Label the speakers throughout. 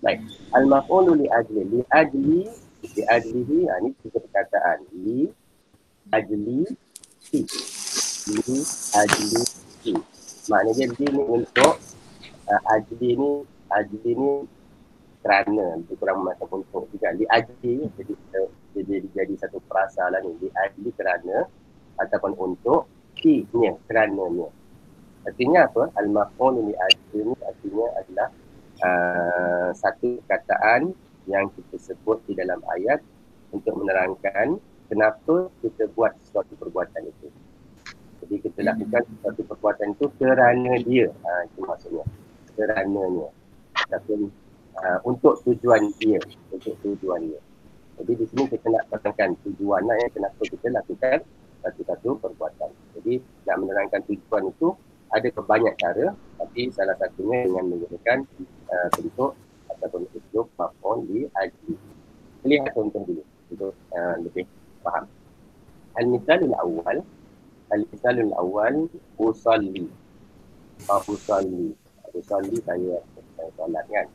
Speaker 1: Baik. Al-maf'ulu li ajli, li ajlihi, ini tiga perkataan. Li ajli si. Li ajli si. Maknanya li ni untuk ajli ni kerana, lebih kurang macam untuk juga li ajli, jadi satu perasa lah ni. Li ajli kerana ataupun untuk si-nya, kerana-nya. Artinya apa? Al-maf'ulu li ajli ni artinya adalah satu perkataan yang kita sebut di dalam ayat untuk menerangkan kenapa kita buat sesuatu perbuatan itu. Jadi kita lakukan sesuatu perbuatan itu kerana dia. Itu maksudnya. Kerananya. Ataupun untuk tujuan dia. Untuk tujuannya. Jadi di sini kita nak menerangkan tujuan kenapa kita lakukan satu-satu perbuatan. Jadi nak menerangkan tujuan itu ada banyak cara, tapi salah satunya dengan menggunakan bentuk ataupun uslub maf'ul li ajli. Lihat contoh dulu untuk lebih faham. Al-misalul awal usalli. Usalli saya solat kan.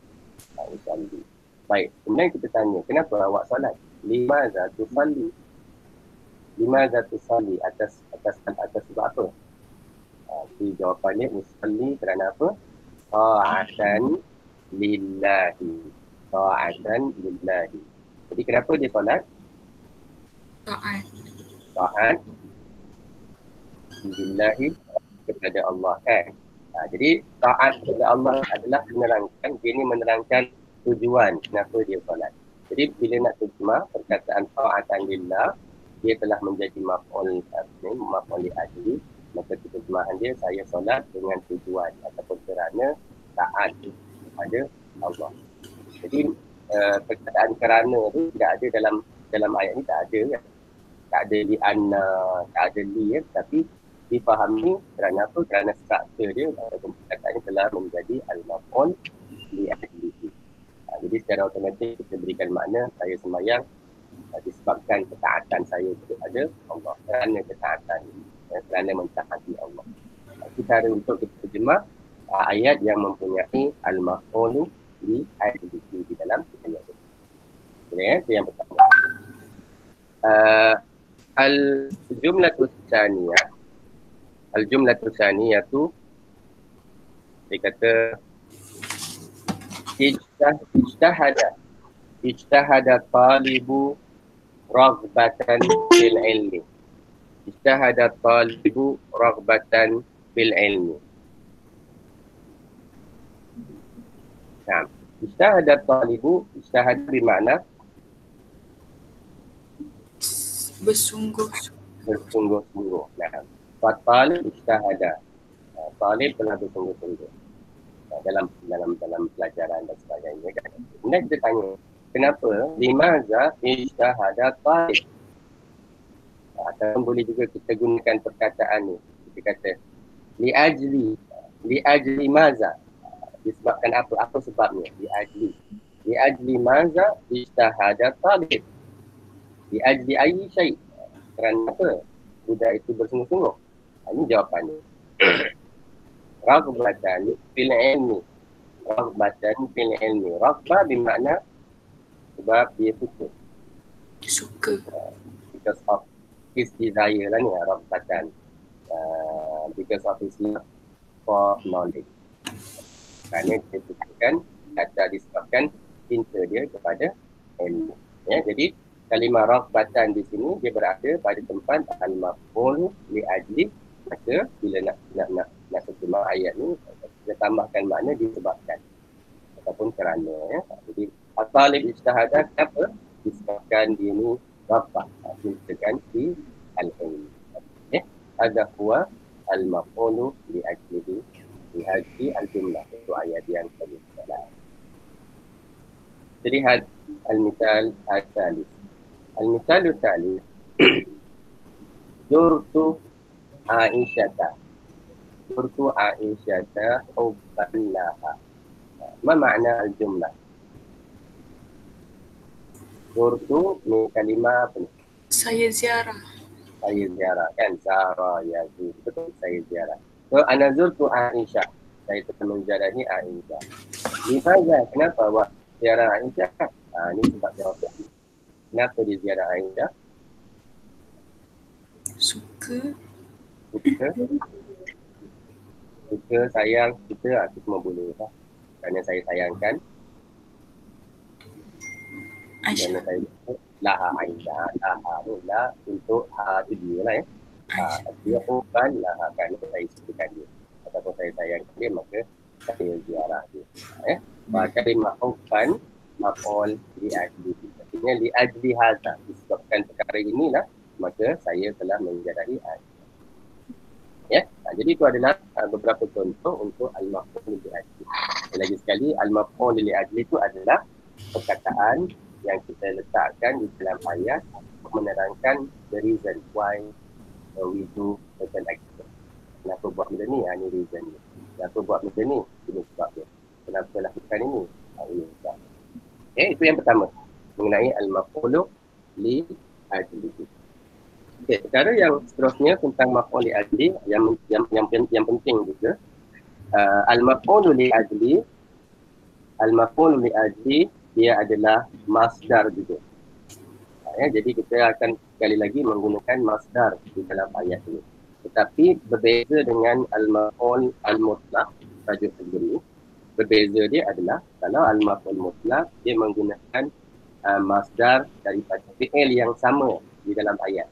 Speaker 1: Usalli. Baik, kemudian kita tanya, kenapa awak solat? Limaza tusalli? Limaza tusalli atas sebab apa? Jawapannya usalli kerana apa? Ta'atan lillahi. Ta'atan lillahi. Jadi kenapa dia solat? Ta'at lillahi, kepada Allah kan. Jadi taat kepada Allah adalah menerangkan tujuan kenapa dia solat. Jadi bila nak terjemah perkataan ta'atan lillah, dia telah menjadi maf'ul li ajli, maka terjemahan dia saya solat dengan tujuan ataupun kerana taat kepada Allah. Jadi perkataan kerana tu tidak ada dalam ayat ni, tak ada kan. Tak ada li anna, tak ada li ya, tapi dipahami kerana apa? Kerana struktur dia ataupun perkataan ini telah menjadi al-maf'ul li ajlihi. Jadi secara otomatik kita berikan makna saya sembahyang disebabkan ketaatan saya kepada Allah, kerana ketaatan, kerana mentaati Allah. Itu cara untuk kita terjemah ayat yang mempunyai al-maf'ul li ajlihi di dalam ayat itu. Jadi itu yang pertama. Al-jumlatu tsaniyah tu dia kata ijtahada talibu raghbatan fil ilmi. Ijtahada talibu raghbatan fil ilmi. Nah, ijtahada talibu, ijtahada bermakna bersungguh-sungguh. Nah, talib ijtahada. Talib telah bersungguh-sungguh dalam pelajaran dan sebagainya kan. Kemudian kita tanya, kenapa limaza ijtahada talib? Atau boleh juga kita gunakan perkataan ni. Kita kata li ajli maza. Disebabkan apa? Apa sebabnya? Li ajli maza ijtahada talib. Li ajli ayyi syai'. Kerana apa? Budak itu bersungguh-sungguh. Ini jawapannya. Raghbatan fil ilmi. Raghbatan fil ilmi. Raghbah bermakna sebab dia suka. Because of his desire lah ni, raghbatan. Because of his love for knowledge. Kerana dia sukakan atau disebabkan cinta dia kepada ilmu. Ya, jadi kalimah raghbatan di sini dia berada pada tempat al-maf'ul li ajli. Maka bila nak terjemah ayat ni, kita tambahkan makna disebabkan ataupun kerana ya. Jadi at-talib ijtahada, kenapa? Disebabkan dia ni raghbah, disebabkan di al-ilm. Okay. Hadha huwa al-maf'ul li ajlihi di hadhihi al-jumlah. Itu ayat yang kedua. Jadi al-misal al-thalith. Al-misal al-thalith Zurtu Aisyata hubban laha. Ma makna al-jumlah? Zurtu ni kalimah apa ni?
Speaker 2: Saya ziarah
Speaker 1: kan, zara yazur, betul, saya ziarah. So ana zurtu Aisyah, saya telah menziarahi Aisyah. Limaza, kenapa awak ziarah Aisyah? Ni sebab jawapan. Kenapa dia ziarah Aisyah?
Speaker 2: Suka.
Speaker 1: Suka, sayang, kita itu semua boleh lah. Kerana saya sayangkan. Kerana
Speaker 2: Aisyah.
Speaker 1: saya laha Aisyah. Laha ni lah untuk tu dia lah ya. Dia bukan laha kerana saya sukakan dia. Ataupun saya sayangkan dia, maka saya ziarah dia. Kalimah hubban maf'ul li'ajli. Artinya li'ajli hadza. Disebabkan perkara inilah, maka saya telah menziarahi Aisyah. Ya, jadi itu adalah beberapa contoh untuk al-maf'ul li'ajli. Lagi sekali, al-maf'ul li'ajli itu adalah perkataan yang kita letakkan di dalam ayat untuk menerangkan the reason why we do certain action. Kenapa buat benda ni? Ini reason ni. Kenapa buat benda ni? Ini sebab dia. Kenapa lakukan ini? Ini sebab. Itu yang pertama. Mengenai al-maf'ul li'ajli. Perkara yang seterusnya tentang maf'ul li'ajli yang penting juga. Al-maf'ul li'ajli dia adalah masdar juga. Jadi kita akan sekali lagi menggunakan masdar di dalam ayat ini. Tetapi berbeza dengan al-maf'ul al-mutlaq tajuk sendiri. Berbeza dia adalah kalau al-maf'ul mutlaq dia menggunakan masdar daripada fi'il yang sama di dalam ayat.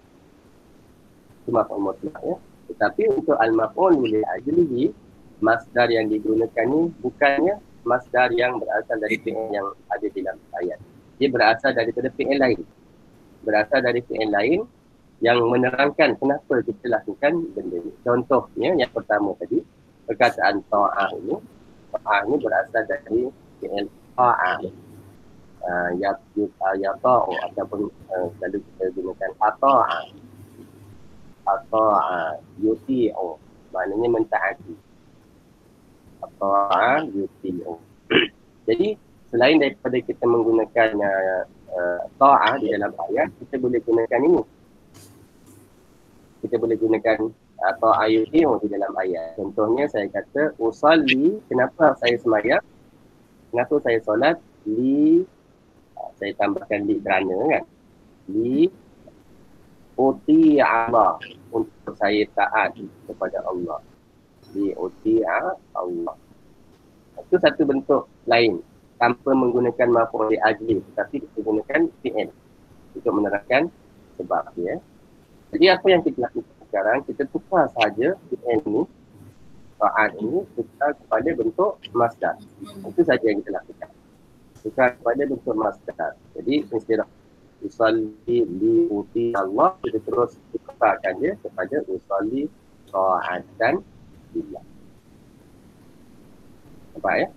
Speaker 1: Itu maf'ul mutlaq ya. Tetapi untuk al-maf'ul li'ajlihi, masdar yang digunakan ni bukannya masdar yang berasal dari fi'il yang ada di dalam ayat. Dia berasal daripada fi'il lain. Berasal dari fi'il lain yang menerangkan kenapa kita lakukan benda ni. Contohnya yang pertama tadi, perkataan ta'ah ini. Ta'ah ini berasal dari fi'il ta'ah. Yata'u ataupun selalu kita gunakan ata'ah. Ata'ah, yuti'u. Maknanya mentaati. Ata'ah, yuti'u. Jadi selain daripada kita menggunakan ta'ah di dalam ayat, kita boleh gunakan ini. Kita boleh gunakan ta'ah yuti'u di dalam ayat. Contohnya saya kata usalli, kenapa saya semayang? Kenapa saya solat? Saya tambahkan li kerana kan. Li uti Allah, untuk saya taat kepada Allah. Li uti Allah. Itu satu bentuk lain tanpa menggunakan maf'ul li'ajli, tetapi kita gunakan fi'il untuk menerangkan sebab dia. Jadi apa yang kita lakukan sekarang, kita tukar sahaja fi'il ni, ta'at ini, tukar kepada bentuk masdar. Itu saja yang kita lakukan. Tukar kepada bentuk masdar. Jadi istilah usalli li uti Allah, kita terus tukarkan dia kepada usalli ta'atan billah. Nampak ya?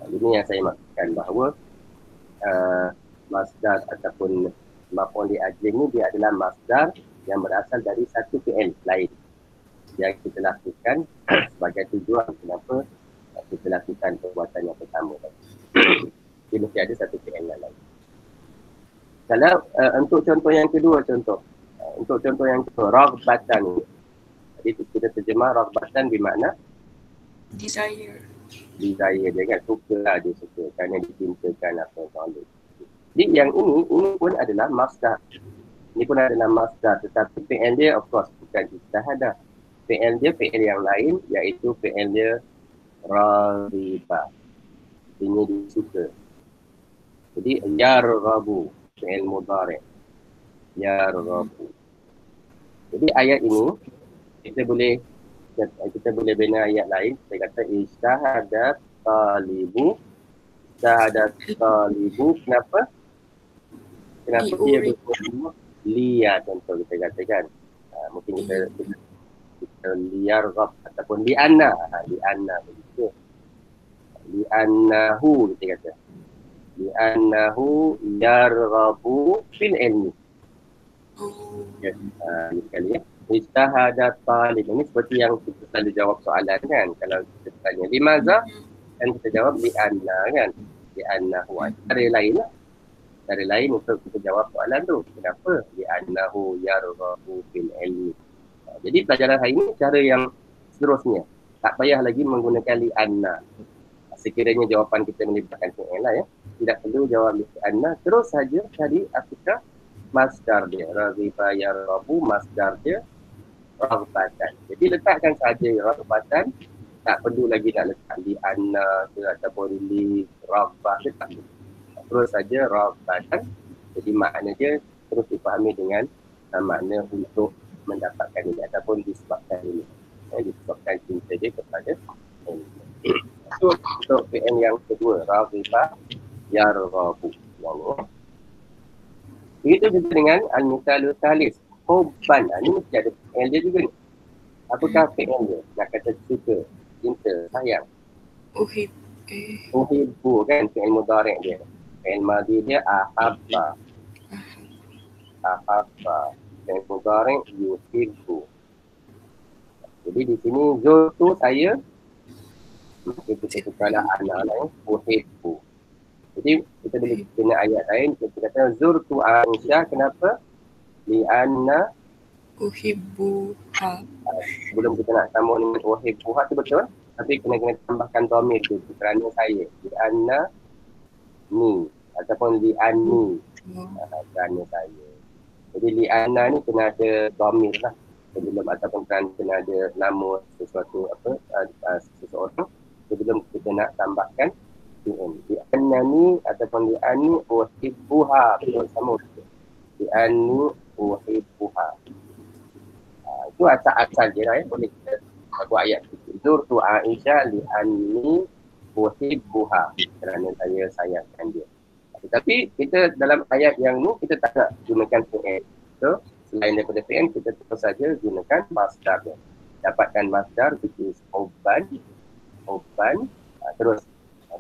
Speaker 1: Ini yang saya maksudkan bahawa masdar ataupun maf'ul li'ajli ni dia adalah masdar yang berasal dari satu fi'il lain yang kita lakukan sebagai tujuan kenapa kita lakukan perbuatan yang pertama tadi. Dia mesti ada satu fi'il yang lain. Kalau untuk contoh yang kedua, untuk contoh yang kedua, raghbatan ni. Jadi kita terjemah raghbatan bermakna
Speaker 2: desire.
Speaker 1: Desire dia kan, suka lah dia suka kerana dicintakan apa yang. Jadi yang ini pun adalah masdar. Ini pun adalah masdar, tetapi fi'il dia of course bukan istihadah. Fi'il dia fi'il yang lain, iaitu fi'il dia raghiba. Ini dia suka. Jadi yarghabu, fi'il mudhari'. Yarghabu. Jadi ayat ini kita boleh bina ayat lain. Saya kata isyahadat talibu. Isyahadat talibu. Kenapa dia berkata liya, contoh kita katakan. Mungkin kita liyarghab ataupun li'anna. Li'anna begitu. Li'annahu kita kata. Li'annahu yarghabu fil ilmi. Ya, ini sekali ya. Istahadat talib. Ini seperti yang kita selalu jawab soalan kan. Kalau kita tanya limaza, kan kita jawab li'anna kan. Li'annahu. Cara lain lah. Cara lain untuk kita jawab soalan tu. Kenapa? Li'annahu yarghabu fil ilmi. Jadi pelajaran hari ini cara yang seterusnya. Tak payah lagi menggunakan li'anna. sekiranya jawapan kita melibatkan fi'il lah ya. Tidak perlu jawab li anna, terus saja tadi apakah masdar dia raghiba yarghabu, masdar dia raghbatan. Jadi letakkan saja raghbatan, tak perlu lagi nak letak li anna ke ataupun li raghbah ke, tak perlu. Terus saja raghbatan. Jadi makna dia terus dipahami dengan makna untuk mendapatkan ini ataupun disebabkan ini. Disebabkan cinta dia kepada ini. Itu untuk fi'il yang kedua, raghiba yarghabu. Begitu juga dengan al-mithalu thalis, hubban. Ini mesti ada fi'il dia juga ni. Apakah fi'il dia? Nak kata suka, cinta, sayang. Uhibbu kan fi'il mudhari' dia. Fi'il madhi dia ahabba. Ahabba. Fi'il mudhari' yuhibbu. Jadi di sini zurtu saya, maka kita tukarlah ana lain, uhibbu. Jadi kita boleh guna ayat lain, kita kata zurtu Aisyah, kenapa? Li'anna
Speaker 2: uhibbuha.
Speaker 1: Sebelum kita nak sambung dengan uhibbuha tu betul, tapi kena tambahkan dhamir tu kerana saya. Li'anna ni ataupun li'anni, kerana saya. Jadi li'anna ni kena ada dhamir lah sebelum, ataupun kena ada nama sesuatu seseorang sebelum kita nak tambahkan li'annani ataupun li'anni uhibbuha, betul sama betul. Li'anni uhibbuha. Itu asal je lah ya, boleh kita buat ayat itu. Zurtu Aisyah li'anni uhibbuha, kerana saya sayangkan dia. Tetapi kita dalam ayat yang ni kita tak nak gunakan fi'il. So selain daripada fi'il, kita terus saja gunakan masdar dia. Dapatkan masdar which is hubban, terus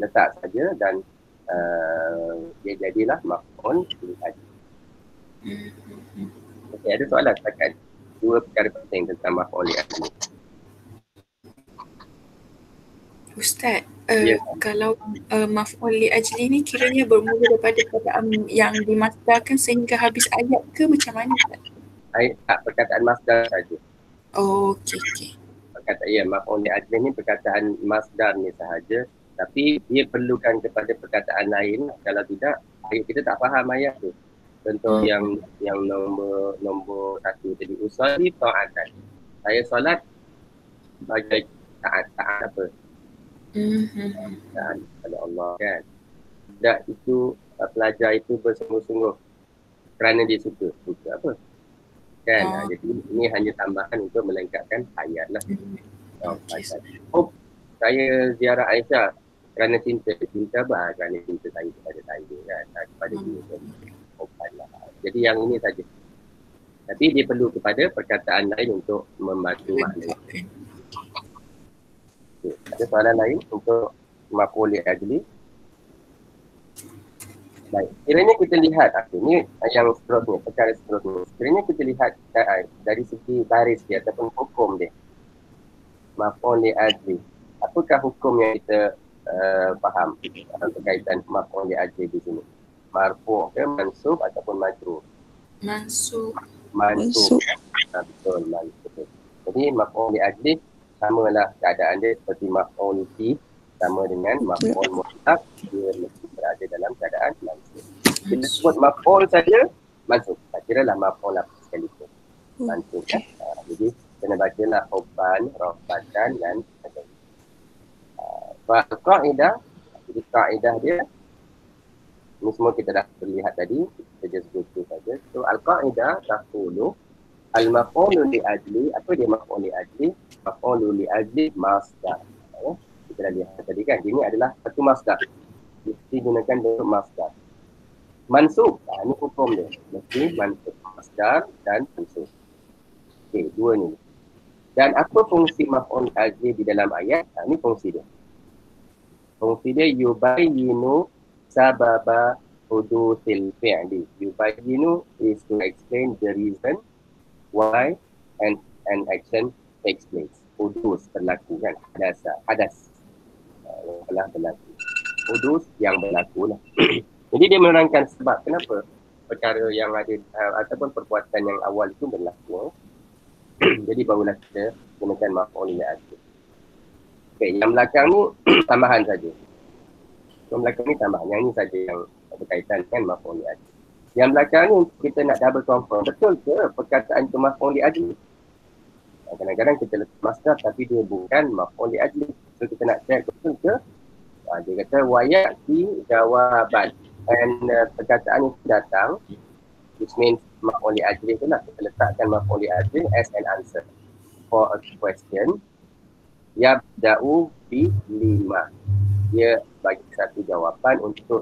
Speaker 1: letak saja dan dia jadilah maf'ul li ajli. Okey, ada soalan setakat dua perkara penting tentang maf'ul li ajli.
Speaker 2: Ustaz, kalau maf'ul li ajli ni kiranya bermula daripada perkataan yang dimasdarkan sehingga habis ayat ke macam mana?
Speaker 1: Perkataan masdar saja.
Speaker 2: Oh, okey.
Speaker 1: Perkataan maf'ul li ajli ni perkataan masdar ni sahaja, tapi dia perlukan kepada perkataan lain. Kalau tidak, kita tak faham ayat tu. Contoh yang nombor satu tadi, usolli ta'atan. Saya solat sebagai taat apa? Taat kepada Allah kan. Tak, itu pelajar itu bersungguh-sungguh kerana dia suka apa? Kan? Jadi ini hanya tambahan untuk melengkapkan ayat lah. Saya ziarah Aisyah kerana cinta apa? Kerana cinta saya kepada saya kan, kepada dia. Jadi yang ini saja. Tapi dia perlu kepada perkataan lain untuk membantu makna. Okay. Ada soalan lain untuk maf'ul li ajli? Baik. Kiranya kita lihat, ini yang seterusnya, perkara seterusnya. Kiranya kita lihat dari segi baris dia ataupun hukum dia. Maf'ul li ajli. Apakah hukum yang kita faham berkaitan maf'ul li ajli di sini? Marfu' ke mansub ataupun majrur?
Speaker 2: Mansub.
Speaker 1: Betul, mansub. Jadi maf'ul li ajli samalah keadaan dia seperti maf'ul fi, sama dengan maf'ul mutlaq, dia mesti berada dalam keadaan mansub. Kita sebut maf'ul saja mansub. Tak kiralah maf'ul apa sekalipun. Mansub kan. Jadi kena bacalah hubban, raghbatan dan kaedah. Jadi kaedah dia ini semua kita dah terlihat tadi, kita just go through saja. So al-qaedah taqulu al-maf'ulu li ajli, apa dia maf'ul li ajli? Maf'ulu li ajli masdar. Kita dah lihat tadi kan, ini adalah satu masdar. Mesti gunakan bentuk masdar. Mansub, ini hukum dia. Mesti mansub masdar dan mansub. Okey, dua ni. Dan apa fungsi maf'ul ajli di dalam ayat? Ini fungsi dia. Fungsi dia yubayyinu sababa hudusil fi'li. Yubayyinu is to explain the reason why an action takes place. Hudus berlaku kan, hadas telah berlaku. Hudus yang berlaku lah. Jadi dia menerangkan sebab kenapa perkara yang ada ataupun perbuatan yang awal itu berlaku. Jadi barulah kita gunakan maf'ul li ajli. Okey, yang belakang ni tambahan saja. Yang belakang ni tambah. Yang ni saja yang berkaitan dengan maf'ul li ajli. Yang belakang ni kita nak double confirm. Betul ke perkataan itu maf'ul li ajli? Kadang-kadang kita letak masdar tapi dia bukan maf'ul li ajli. So kita nak check betul ke? Dia kata wayati jawaban. And perkataan itu datang, which means maf'ul li ajli tu lah. Kita letakkan maf'ul li ajli as an answer for a question. Yabda'u bi 5. Dia bagi satu jawapan untuk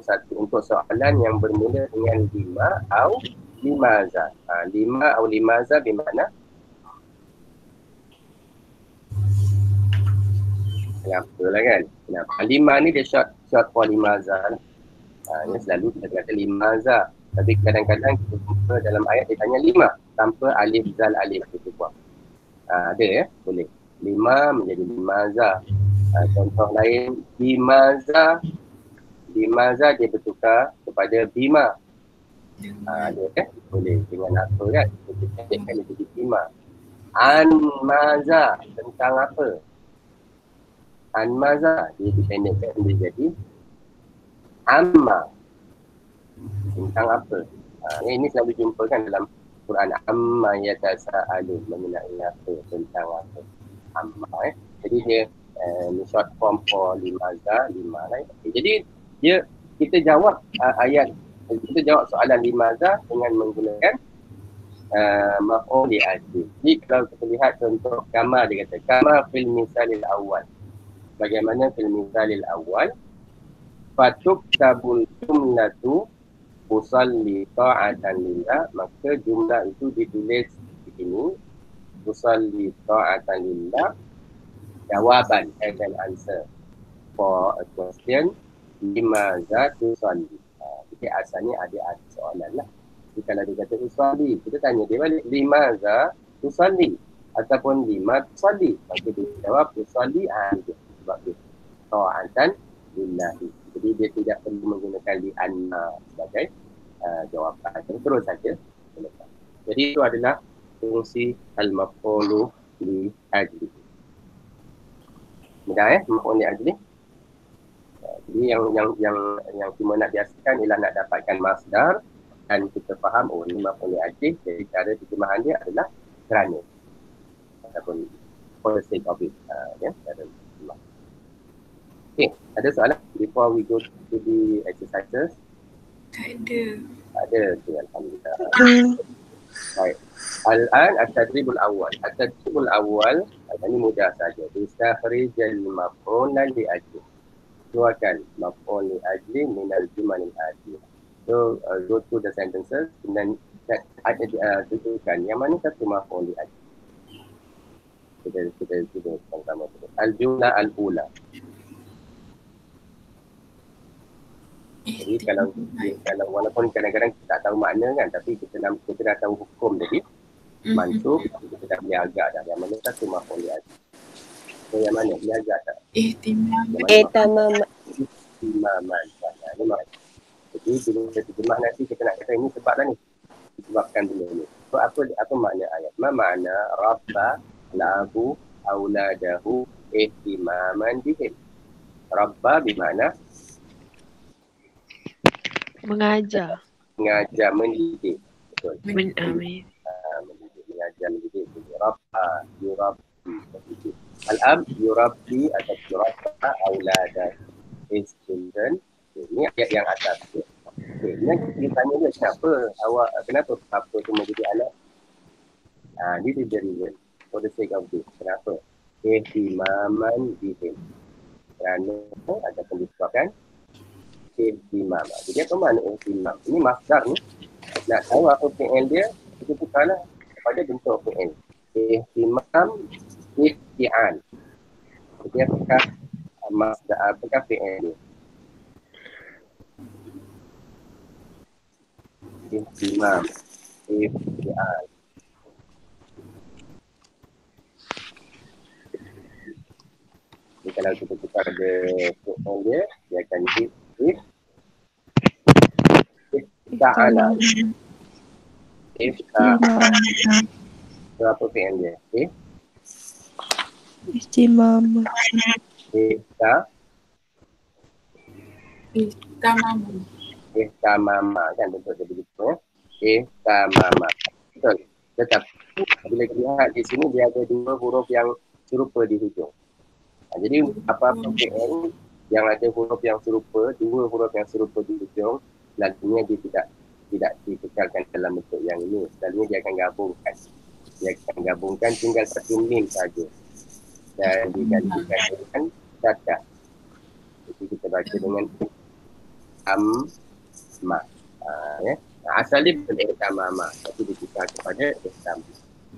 Speaker 1: soalan yang bermula dengan 5 atau 5za. 5 atau 5za bermakna kenapa lah kan? Kenapa? 5 ni dia short for 5za. Dia selalu kita kata 5za. Tapi kadang-kadang kita jumpa dalam ayat dia tanya 5 tanpa alif zal alif itu buat. Ada ya? Boleh. 5 menjadi 5za. Contoh lain, bimaza dia bertukar kepada bima. Ada kan? Boleh dengan apa kan? Kita pendekkan dia jadi bima. Anmaza, tentang apa? Anmaza, dia dipendekkan dia jadi amma. Tentang apa? Ini selalu jumpa kan dalam Quran. Amma yatasa'alun, mengenai apa, tentang apa. Amma Jadi dia short form for limaza, 5 lah. Jadi kita jawab kita jawab soalan limaza dengan menggunakan maf'ul li ajli. Jadi kalau kita lihat contoh kama, dia kata kama fil misalil awal. Bagaimana fil misalil awal? Fatuktabul jumlatu usalli ta'atan lillah, maka jumlah itu ditulis di sini usalli ta'atan lillah, jawaban as an answer for a question limaza tusalli. Jadi asalnya ada soalan lah. Jadi kalau dia kata tusalli, kita tanya dia balik limaza tusalli ataupun lima tusalli, maka dia jawab tusalli sebab dia ta'atan lillahi. Jadi dia tidak perlu menggunakan li'anna sebagai jawapan. Terus saja. Jadi itu adalah fungsi al-maf'ulu li ajli. Mudah maf'ul li ajli. Jadi yang cuma nak biasakan ialah nak dapatkan masdar dan kita faham ini maf'ul li ajli. Jadi cara terjemahan dia adalah kerana ataupun for the sake of it. Cara terjemah. Okay, ada soalan before we go to the exercises?
Speaker 2: Tak ada.
Speaker 1: Ada, okay, alhamdulillah. Baik. Al-an at-tadribul awal. At-tadribul awal ini mudah saja. Istakhrijal maf'ul li ajli. Keluarkan maf'ul li ajli minal jumalil ajli. So go through the sentences dan tentukan yang mana satu maf'ul li ajli. Kita sama-sama. Al-jumlah al-ula. Jadi kalau walaupun kadang-kadang kita tak tahu makna kan, tapi kita dah tahu hukum tadi, mansub, kita dah boleh agak dah. Yang mana satu maf'ul li ajli. So yang mana? Dia agak tak?
Speaker 2: Ihtimaman.
Speaker 1: Ihtimaman. Jadi bila kita terjemah nanti kita nak kata ini sebablah ni. Disebabkan benda ni. So apa makna ayat? Ma makna rabba lahu auladahu ihtimaman bihim. Rabba bermakna
Speaker 3: mengajar.
Speaker 1: Mendidik. Betul.
Speaker 3: Mendidik.
Speaker 1: Mengajar, mendidik. Rabba, yurabbi. Al-ab, yurabbi atau yurabba auladah. His children. Ini ayat yang atas. Okay. Ini tanya dia kenapa apa semua jadi anak? This is the reason. For the sake of this. Kenapa? Ihtimaman bihim. Kerana ataupun disebabkan ihtimam. Jadi apa makna ihtimam? Ini masdar ni. Nak tahu apa fi'il dia, kita tukarlah kepada bentuk fi'il. Ihtimam, ihti'an. Jadi apakah masdar, apakah fi'il dia? Ihtimam, ihti'an. Jadi kalau kita tukar the fi'il dia, dia akan Ta'ala. Ta'ala. Berapa fi'il dia?
Speaker 4: Ihtimam.
Speaker 2: Ihtamama.
Speaker 1: Ihtamama kan bentuk dia begitu ya. Ihtamama. Betul. Tetapi bila kita lihat di sini dia ada dua huruf yang serupa di hujung. Jadi apa-apa fi'il yang ada huruf yang serupa, dua huruf yang serupa di hujung, selalunya dia tidak dikekalkan dalam bentuk yang ini. Selalunya dia akan gabungkan. Dia akan gabungkan tinggal satu mim saja. Dan digantikan dengan syaddah. Jadi kita baca dengan ma. Ya. Asal dia bukan ihtamama, tapi dikisah kepada ihtam.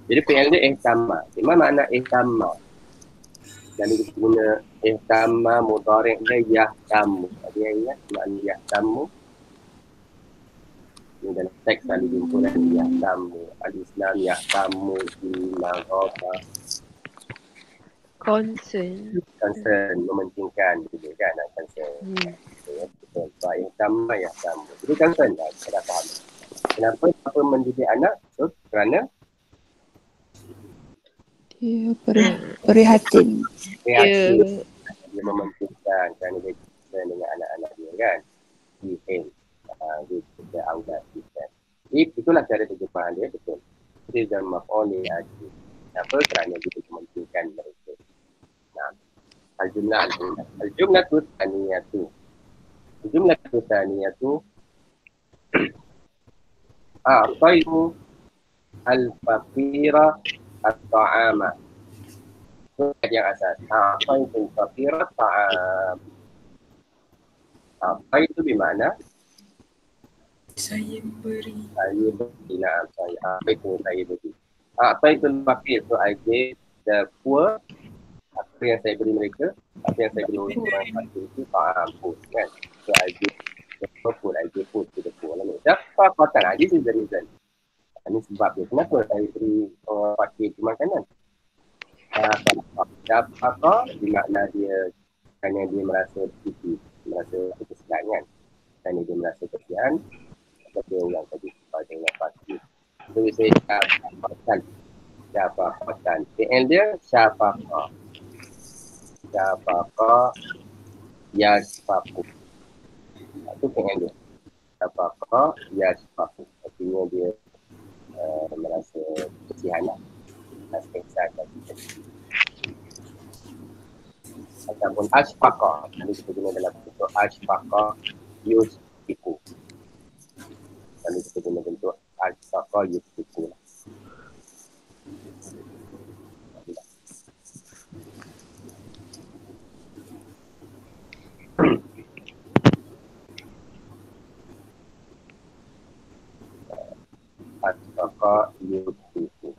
Speaker 1: Jadi fi'il dia ihtama. Di mana makna ihtama? Dan kita guna ihtama mudhari' dia yahtamu. Dia ingat makna yahtamu. Ini dalam teks tadi jumpa yahtamu. Al-Islam yahtamu bimaghafa. Concern, mementingkan gitu kan, concern. Betul. Baik sama ya sama. Jadi concern dah, kita dah faham. Kenapa mendidik anak? So, kerana
Speaker 4: dia prihatin.
Speaker 1: Dia mementingkan, kerana dia concern dengan anak-anak dia kan. Dia anggap kita. Itulah cara terjemahan dia, betul. Dia dan maf'ul ajli. Kenapa? Kerana dia mementingkan mereka. Al-jumlah tsaniyatu. Al-jumlah tsaniyatu a'taitu al-faqira at-ta'ama. Itu yang asas. A'taitu al-faqira at-ta'am. A'taitu bermakna
Speaker 2: Saya beri.
Speaker 1: saya beri. Saya beri. A'taitu al-faqir. So I gave the poor apa yang saya beri mereka, apa yang saya beri orang fakir itu faham pun kan. So I give food to the poor. Dapat kotak, this is the reason. Ini sebab dia. Kenapa saya beri orang fakir itu makanan? Dapat di makna dia kerana dia merasa piti, merasa kesilapan. Kerana dia merasa kesian kepada orang tadi, kepada orang fakir. So saya syafaqatan. PL dia syafaqah. Syafaqa yasfaku. Itu pengen dia. Syafaqa yasfaku. Artinya dia merasa kesihan lah. Merasa kesihatan. Ataupun asfaqa. Kalau kita guna dalam bentuk asfaqa yusfiku. Kalau kita guna bentuk asfaqa yusfiku lah. Asfaqa yusfiku.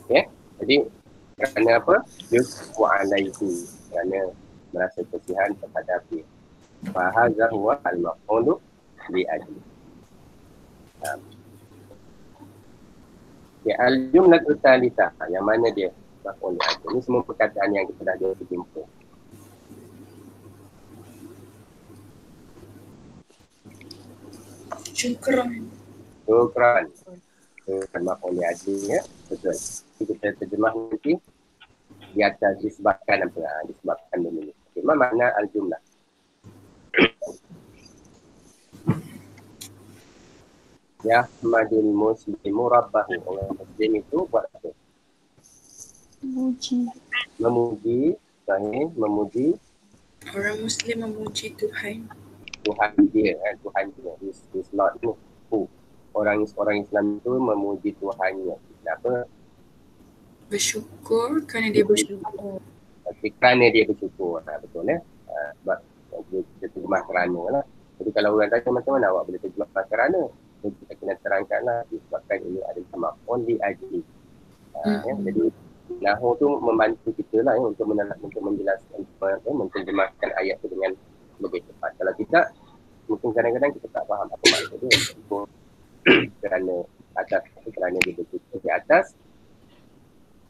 Speaker 1: Okay. Jadi kerana apa? Yusfu alaihi. Kerana merasa kesihan terhadap dia. Fahazah huwa al-maqulu li'ajli. Ya, al-jumlah tsalitsah. Yang mana dia? Maqulu li'ajli. Ini semua perkataan yang kita dah jumpa.
Speaker 2: Syukran.
Speaker 1: Syukran. Syukran maqulu li'ajli ya. Betul. Jadi kita terjemah nanti di atas disebabkan apa? Disebabkan dulu. Okay. Apa makna al-jumlah? Yahmadul muslimu rabbahu. Orang muslim itu buat apa? Memuji. Sahih. Memuji.
Speaker 2: Orang Muslim memuji Tuhan.
Speaker 1: Tuhan dia. Tuhan dia. His Lord ni. Orang Islam itu memuji Tuhannya. Kenapa?
Speaker 2: Bersyukur kerana dia bersyukur.
Speaker 1: Kerana dia bersyukur. Betul ya. Sebab kita terjemah kerana lah. Jadi kalau orang tanya macam mana awak boleh terjemah kerana, kita kena terangkanlah disebabkan ini adalah maf'ul li'ajli. Ya, jadi Nahu tu membantu kita lah ya, untuk menjelaskan, menterjemahkan ayat tu dengan lebih tepat. Kalau tidak, mungkin kadang-kadang kita tak faham apa maksud dia. Kerana dia bersyukur di atas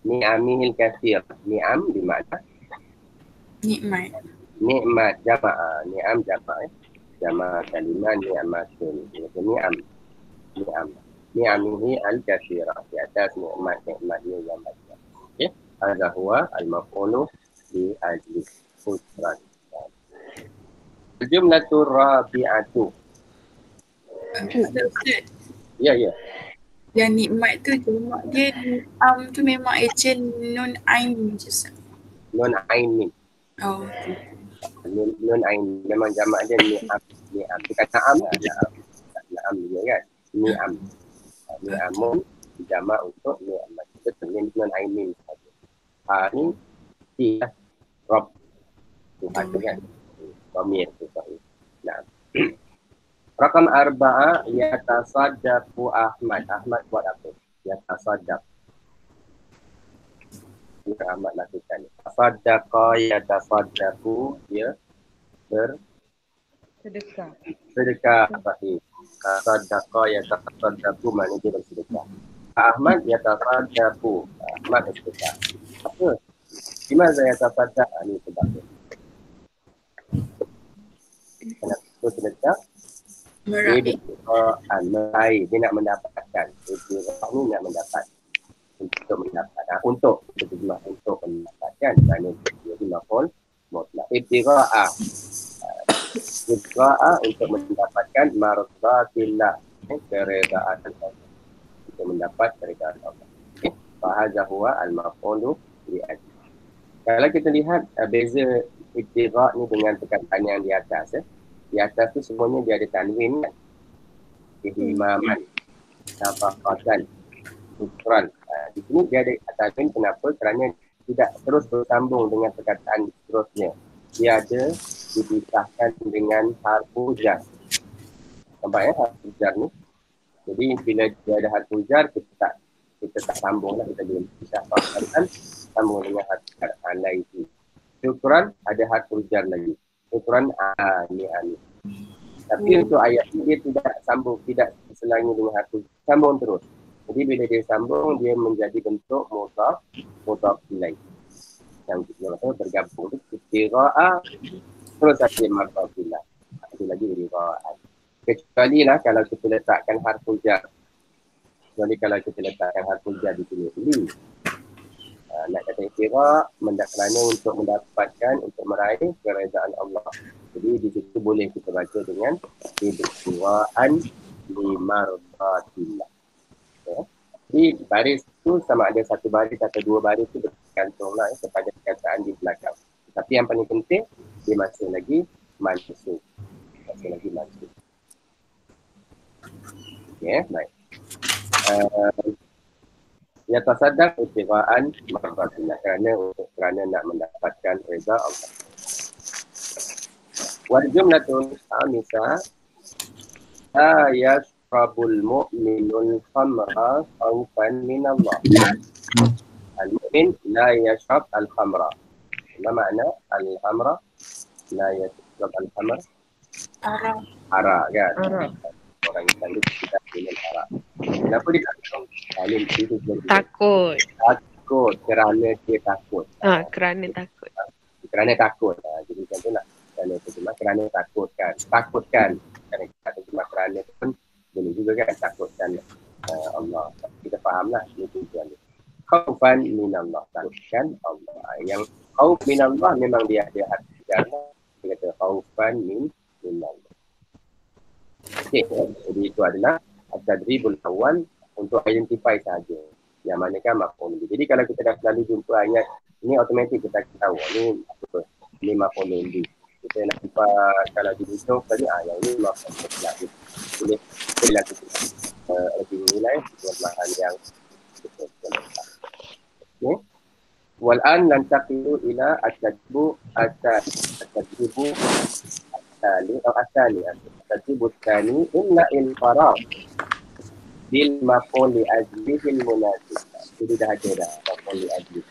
Speaker 1: ni'amil kathir. Ni'am di mana?
Speaker 2: Nikmat.
Speaker 1: Nikmat jama'ah. Ni'am jama'ah. Jama'ah kalimah ni'amatun. Ni'am. Ni'amihi al-kathirah. Di atas nikmat-nikmatnya yang banyak. Okay. Hadha huwa al-maf'ulu li ajli. Syukran. Jumlatul rabi'atu.
Speaker 2: Ada Ustaz.
Speaker 1: Ya, ya.
Speaker 2: Yang nikmat tu jamak dia tu memang ejen nun ain je Ustaz.
Speaker 1: Nun ain min.
Speaker 2: Oh.
Speaker 1: Nun ain memang jamak dia ni'am. Ni'am. Bukan na'am lah. Na'am dia kan. Ni'am. Ni'amun jamak untuk ni'am. Betul. Nun ain min. Ni dia Rob. Tuhan tu kan. Pamir tu. Nah. Rakam 4 yatasaddaqu Ahmad. Ahmad buat apa? Yatasaddaq. Yang Ahmad lakukan. Saddaqa yatasaddaqu, dia
Speaker 3: Sedekah.
Speaker 1: sedekah. Sahih. Saddaqa yatasaddaqu maknanya dia bersedekah. Ahmad yatasaddaqu. Ahmad bersedekah. Apa? Gimana yatasaddaq? Ini sebabnya. Kenapa sedekah?
Speaker 2: Meraih.
Speaker 1: Meraih. Dia nak mendapatkan. Dia ni nak mendapat. Untuk mendapat. Untuk mendapatkan. Kerana dia maf'ul mutlaq. Ibtigha'a. Ibtigha'a untuk mendapatkan mardatillah. Keredaan Allah. Untuk mendapat keredaan Allah. Fahadha huwa al-maf'ulu li'ajli. Kalau kita lihat beza ibtigha' ni dengan perkataan yang di atas. Di atas tu semuanya dia ada tanwin kan. Ihtimaman, nafaqatan, syukran. Di sini dia ada tanwin. Kenapa? Kerana tidak terus bersambung dengan perkataan seterusnya. Dia ada dipisahkan dengan harfu jar. Nampak ya harfu jar ni? Jadi bila dia ada harfu jar, kita tak sambung lah. Kita boleh pisahkan sambung dengan harfu jar. Alaihi. Syukran ada harfu jar lagi. Syukran ni. Tapi untuk ayat ni dia tidak sambung, tidak selangi dengan harfu, sambung terus. Jadi bila dia sambung, dia menjadi bentuk mudhaf ilaih. Yang kita kata bergabung tu istira'a terus ada mudhaf ilaih. Itu lagi istira'a. Kecuali lah kalau kita letakkan harfu jar. Kecuali kalau kita letakkan harfu jar di sini. Nak kata istira'a kerana untuk mendapatkan, untuk meraih keredaan Allah. Jadi di situ boleh kita baca dengan ibtigha'an limardatillah. Okay. Jadi baris tu sama ada satu baris atau dua baris tu bergantunglah kepada perkataan di belakang. Tapi yang paling penting dia masih lagi mansub. Okay, baik. Yatasaddaq ibtigha'an mardatillah, kerana nak mendapatkan reza Allah. Wal jumlatul khamisa la yashrabul mu'minul khamra khawfan min Allah. Al-mu'min la yashrab al-khamra. Apa makna al-khamra? La yashrab al-khamra. Arak kan? Orang Islam itu tidak minum arak. Kenapa dia tak minum?
Speaker 3: Takut.
Speaker 1: Takut kerana dia takut.
Speaker 3: Kerana takut.
Speaker 1: Kerana takut. Jadi macam tu lah. Kerana takutkan. Takutkan. Kerana pun boleh juga kan. Takutkan Allah. Kita fahamlah. Ini tujuan dia. Khaufan minallah. Takutkan Allah. Yang khauf minallah memang dia ada hati. Dia kata khaufan minallah. Okay. Jadi itu adalah tadribul awal untuk identify sahaja. Yang manakah maf'ul bihi. Jadi kalau kita dah selalu jumpa ayat ini, automatik kita akan tahu ni apa. Ini maf'ul bihi. Kita nak jumpa kalau dihitung tadi yang ini maf'ul bihi. Boleh lakukan lebih nilai dengan bahan yang betul. Okay. Wal'an nantaqilu ila at-tadribu at-tadribu at-tali at-tadribu at-tani inna il-faraq bil maf'ul li ajlihil munasib. Jadi dah ada dah maf'ul li ajlih.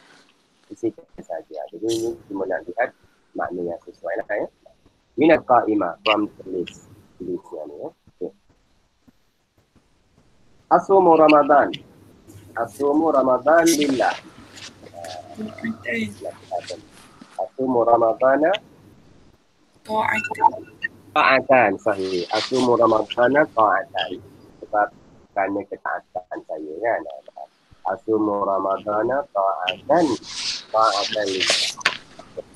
Speaker 1: Isikan saja. Jadi ini cuma nak lihat makna yang sesuai lah ya. Min al-qa'imah from the list. Tulisnya ni ya. Okay. Asumu Ramadan. Asumu Ramadan lillah. Asumu Ramadana ta'atan. Sahih. Asumu Ramadana ta'atan. Sebab kerana ketaatan saya kan. Asumu Ramadana ta'atan lillah.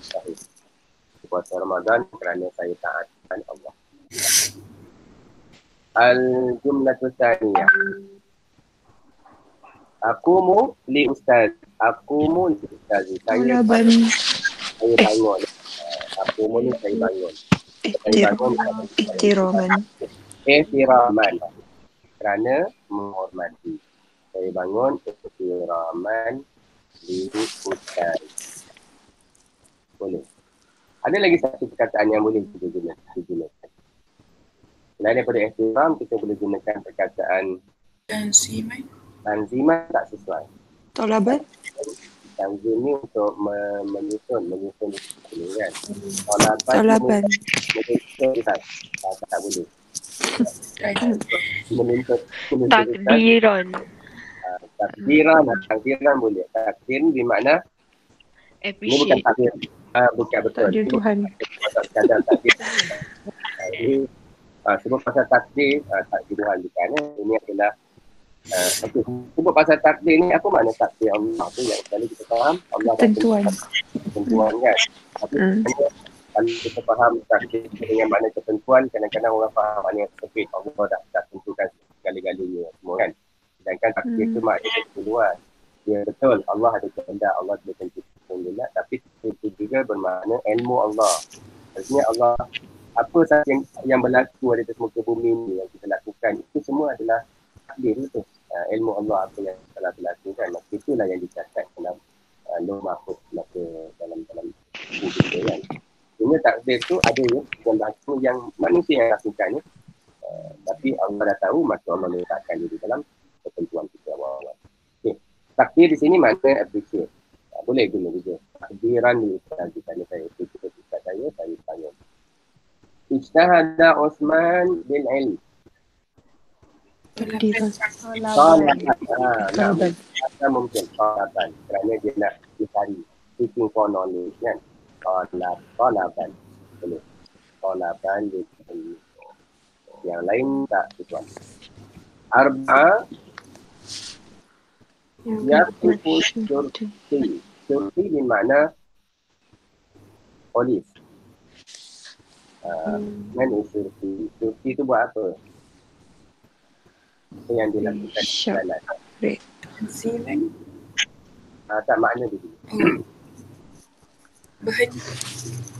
Speaker 1: Sahih. Puasa Ramadan kerana saya taat Tuhan Allah. Al-jumlatu tsaniyah. Aqumu li ustaz. Aqumu li ustaz. Saya
Speaker 4: Talaban
Speaker 1: bangun. Aqumu ni saya bangun. Saya bangun
Speaker 4: ihtiraman.
Speaker 1: ihtiraman. Kerana menghormati. Saya bangun ihtiraman li ustaz. Boleh. Ada lagi satu perkataan yang boleh kita gunakan. Selain daripada ihtiram, kita boleh gunakan perkataan
Speaker 2: Tanziman.
Speaker 1: tanziman tak sesuai.
Speaker 4: Talaban
Speaker 1: Tanzim ni untuk menyusun di kan.
Speaker 4: Talaban
Speaker 1: Menuntut tak boleh. Menuntut
Speaker 3: Takdiran.
Speaker 1: takdiran boleh. Takdir bermakna ini bukan
Speaker 3: Appreciate.
Speaker 1: takdir. Bukan betul.
Speaker 4: takdir Tuhan.
Speaker 1: Sekadar takdir. Ini sebut pasal takdir, takdir Tuhan bukan. Ini adalah okay. Sebut pasal takdir ni, apa makna takdir Allah tu yang sekali kita faham Allah
Speaker 4: Ketentuan.
Speaker 1: ketentuan kan. Tapi kalau kita faham takdir dengan makna ketentuan, kadang-kadang orang faham makna yang sempit. Allah dah tentukan segala-galanya semua kan. Sedangkan takdir tu maknanya ketentuan. Ya betul, Allah ada kehendak, Allah boleh tentukan dia, tapi itu juga bermakna ilmu Allah. Artinya Allah, apa sahaja yang berlaku di atas muka bumi ni yang kita lakukan, itu semua adalah takdir itu. Ilmu Allah apa yang telah dilakukan. Maka itulah yang dicatat dalam Lauh Mahfuz, dalam buku kita kan. Sebenarnya takdir tu ada yang berlaku yang manusia yang lakukannya. Tapi Allah dah tahu, maka Allah letakkan dia di dalam ketentuan kita. Okay. Takdir di sini makna appreciate. Boleh guna juga. Takdiran ni tadi tanya saya. Itu kita saya tanya. Ijtahada Uthman bin Ali.
Speaker 4: Takdiran.
Speaker 1: Talaban. Mungkin talaban. Kerana dia nak dicari. Seeking for knowledge kan. Talaban. Boleh. Talaban. Yang lain tak sesuatu. Arba'a. Yaqifu syurti. Syurti di mana polis. Mana syurti? Syurti tu buat apa? Apa yang dilakukan di jalan.
Speaker 2: Tanziman.
Speaker 1: Tak makna di sini.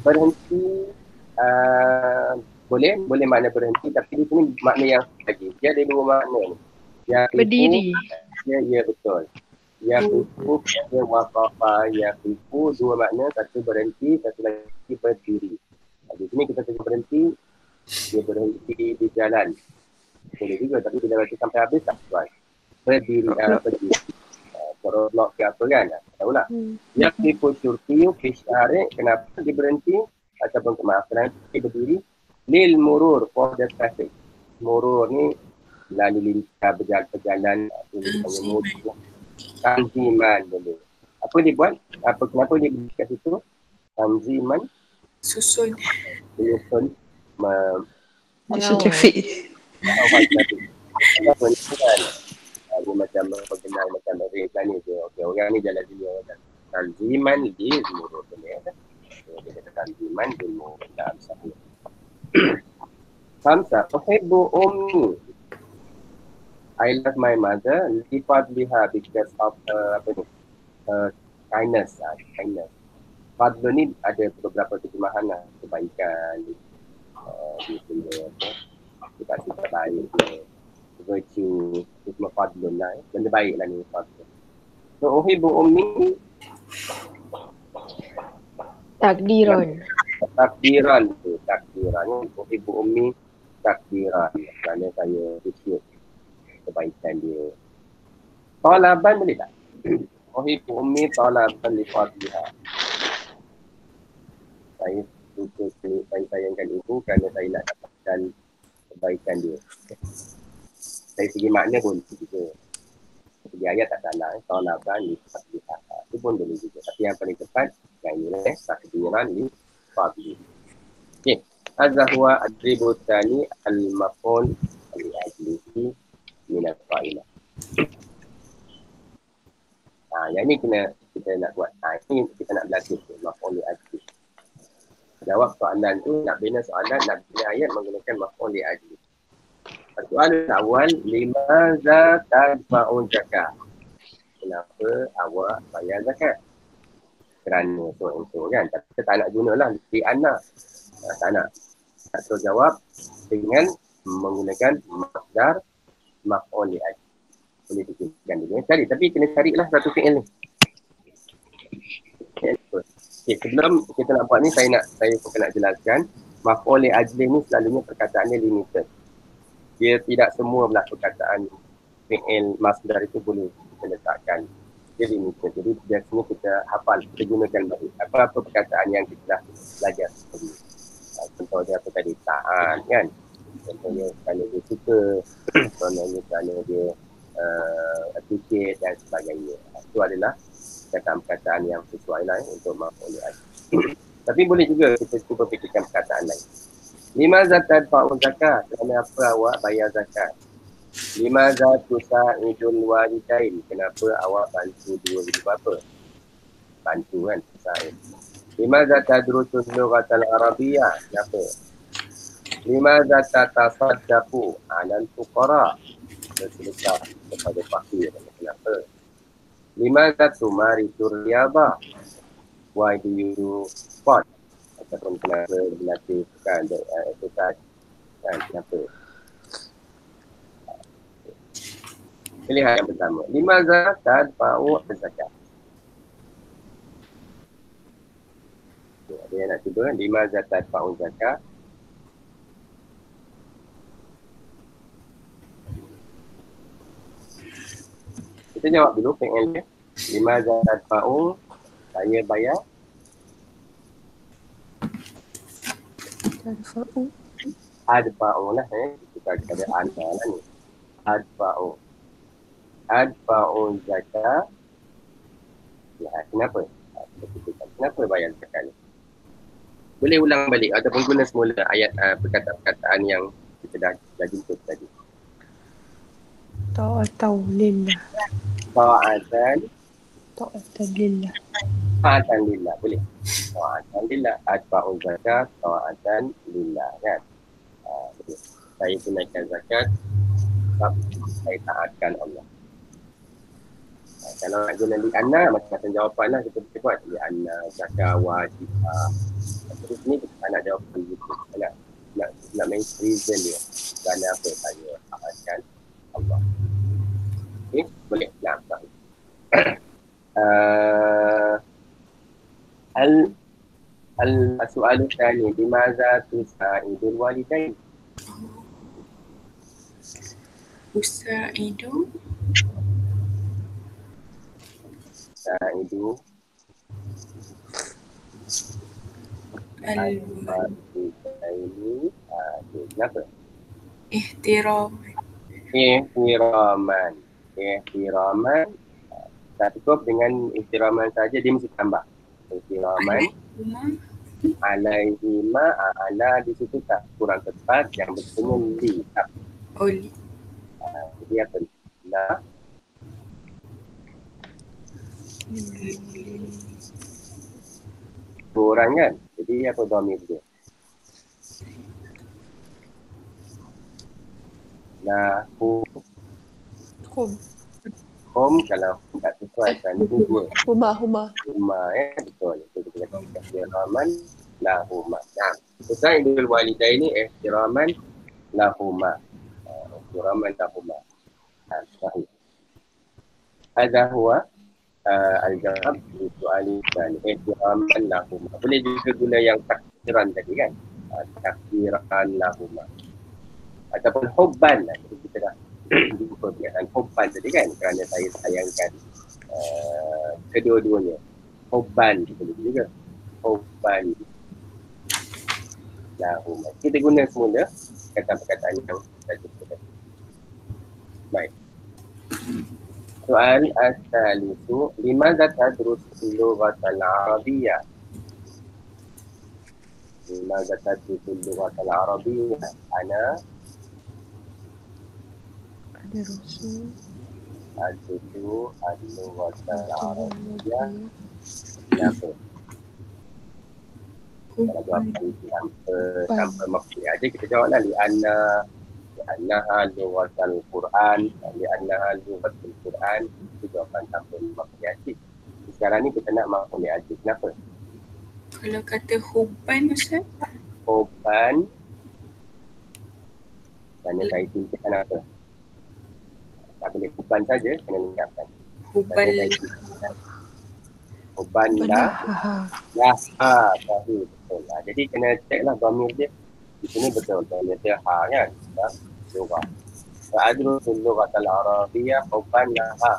Speaker 1: Berhenti boleh makna berhenti, tapi di sini makna yang lagi. Dia ada dua makna ni.
Speaker 3: Berdiri.
Speaker 1: Ya betul. Yaqifu, dia waqafa, yaqifu, dua makna, satu berhenti, satu lagi berdiri. Di sini kita tengok berhenti, dia berhenti di jalan. Boleh juga, tapi bila baca sampai habis tak sesuai. Berdiri, blok ke apa kan, tak tahulah. Yaqifu syurtiyu fi syari', kenapa dia berhenti ataupun kemaafan dia berdiri lil murur, for the traffic. Murur ni lalu lintas berjalan murur. Tanziman boleh. Apa dia buat? Kenapa dia berdiri kat situ? Tanziman
Speaker 2: Susun.
Speaker 1: menyusun
Speaker 4: Susun trafik.
Speaker 1: Apa ni kan? Dia macam berkenal macam rate ni je. Okay, orang ni jalan dulu. Tanziman dia murur boleh kan? Dia kata tanziman dia murur dalam sahih. Khamsa, uhibbu ummi. I love my mother. Lifadliha because of kindness. Kindness. Fadlu ni ada beberapa terjemahan lah. Kebaikan. Dia punya sifat-sifat baik. Virtue. Itu semua fadlun lah. Benda baik lah ni fadlun. So, uhibbu ummi.
Speaker 3: Takdiran.
Speaker 1: Takdiran tu. Takdiran. Uhibbu ummi. Takdiran. Kerana saya appreciate kebaikan dia. Talaban boleh tak? Uhibbu ummi talaban li fadliha. Saya suka saya sayangkan ibu kerana saya nak dapatkan kebaikan dia. Dari segi makna pun juga. Segi ayat tak salah. Talaban li fadliha. Itu pun boleh juga. Tapi yang paling tepat yang ini takdiran li fadliha. Okey. Hadza huwa adribu tsani al-maf'ul li ajlihi minat fa'ilah. Yang ni kita nak buat. Ini kita nak belajar maf'ul li ajlihi. Jawab soalan tu, nak bina soalan, nak bina ayat menggunakan maf'ul li ajli. Soalan awal, limaza tadfa'un zakat? Kenapa awak bayar zakat? Kerana so kan. Tapi kita tak nak gunalah di anak. Tak nak. Tak tahu jawab dengan menggunakan masdar maf'ul li ajli. Boleh dikirakan dulu. Cari. Tapi kena carilah satu fi'il ni. Okay, sebelum kita nak buat ni, saya nak jelaskan maf'ul li ajli ni selalunya perkataannya limited. Dia tidak semua belah perkataan fi'il masdar itu boleh kita letakkan. Dia limited. Jadi biasanya kita hafal, kita gunakan apa-apa perkataan yang kita dah belajar tadi. Contohnya apa tadi, taat kan. Contohnya kerana dia suka, contohnya kerana dia appreciate dan sebagainya. Itu adalah perkataan-perkataan yang sesuai lah untuk maf'ul li ajli. Tapi boleh juga kita cuba fikirkan perkataan lain. Limaza tadfa'un zakat? Kerana apa awak bayar zakat? Limaza tusa'idul walidain? Kenapa awak bantu dua ibu bapa? Bantu kan, tusa'id. Limaza tadrusul lughatal arabiyyah? Kenapa? Limaza tatasaddaqu 'alal fuqara? Bersedekah kepada fakir. Kenapa? Limaza tumarisul riyadhah? Why do you do sport? Ataupun kenapa berlatih kan exercise kan, kenapa? Pilihan yang pertama, limaza tadfa'u zakat? Ada yang nak cuba kan, limaza tadfa'u zakat? Kita jawab dulu PL dia. Limaza tadfa'u, saya bayar. Adfa'u lah kita ada anda lah ni. Adfa'u zakat. Ya, kenapa? Kenapa bayar zakat ni? Boleh ulang balik ataupun guna semula ayat perkataan-perkataan yang kita dah jumpa tadi.
Speaker 4: Ta'atan lillah.
Speaker 1: Ta'atan
Speaker 4: Lillah.
Speaker 1: Ta'atan lillah, boleh. Ta'atan lillah, adfa'u zakat, ta'atan lillah kan. Saya tunaikan zakat sebab saya taatkan Allah. Kalau nak guna li'anna, macam jawapan lah kita boleh buat li'anna, zakat, wajibah. Terus ni kita tak nak jawapan gitu. Nak main reason dia. Kerana apa saya taatkan Allah. Okay, boleh. Nah, Al-soalu tani, limaza tusa'idul walidain?
Speaker 2: Usa'idu
Speaker 1: Sa'idu al-walidaini. Kenapa?
Speaker 2: Ihtiraman.
Speaker 1: Ihtiraman. Tak cukup dengan ihtiraman saja, dia mesti tambah. Ihtiraman alaihima, ala di situ tak kurang tepat, yang betulnya li.
Speaker 2: Oli.
Speaker 1: Jadi apa? La. Kurang kan? Jadi apa dhamir dia? La hum kalau tak sesuai kan dua.
Speaker 4: Huma.
Speaker 1: Betul. Itu kita kata ihtiraman lahuma. Nah, tusa'idul walidaini ihtiraman lahuma. Ihtiraman lahuma. Sahih. Hadha huwa al-jawab li su'ali dan ihtiraman lahuma. Boleh juga guna yang takdiran tadi kan? Takdiran lahuma. Ataupun hubban. Kita dah jumpa perkataan hubban tadi kan, kerana saya sayangkan kedua-duanya. Hubban boleh juga. Hubban lahuma. Kita guna semula perkataan-perkataan yang saya jumpa tadi. Baik. Soal as-salisu, limadha tadrusul lughatal arabiyyah? Limadha tadrusul lughatal arabiyyah? Ana Adrusu al-lughatal arabiyyah. Kenapa? Kalau jawapan tanpa maf'ul aja kita jawablah li'annaha lughatul Quran, li'annaha lughatul Quran. Itu jawapan tanpa maf'ul aja. Sekarang ni kita nak maf'ul aja. Kenapa?
Speaker 2: Kalau kata hubban Ustaz,
Speaker 1: Hubban kerana saya tingkatkan apa? Tak boleh hubban saja, kena lengkapkan.
Speaker 2: hubban
Speaker 1: Hubban dah. Sahih, betul lah. Jadi kena check lah dhamir dia. Di sini betul, dhamir dia kan. Surah. Fa'adrusul lughatal arabiyyah hubban laha.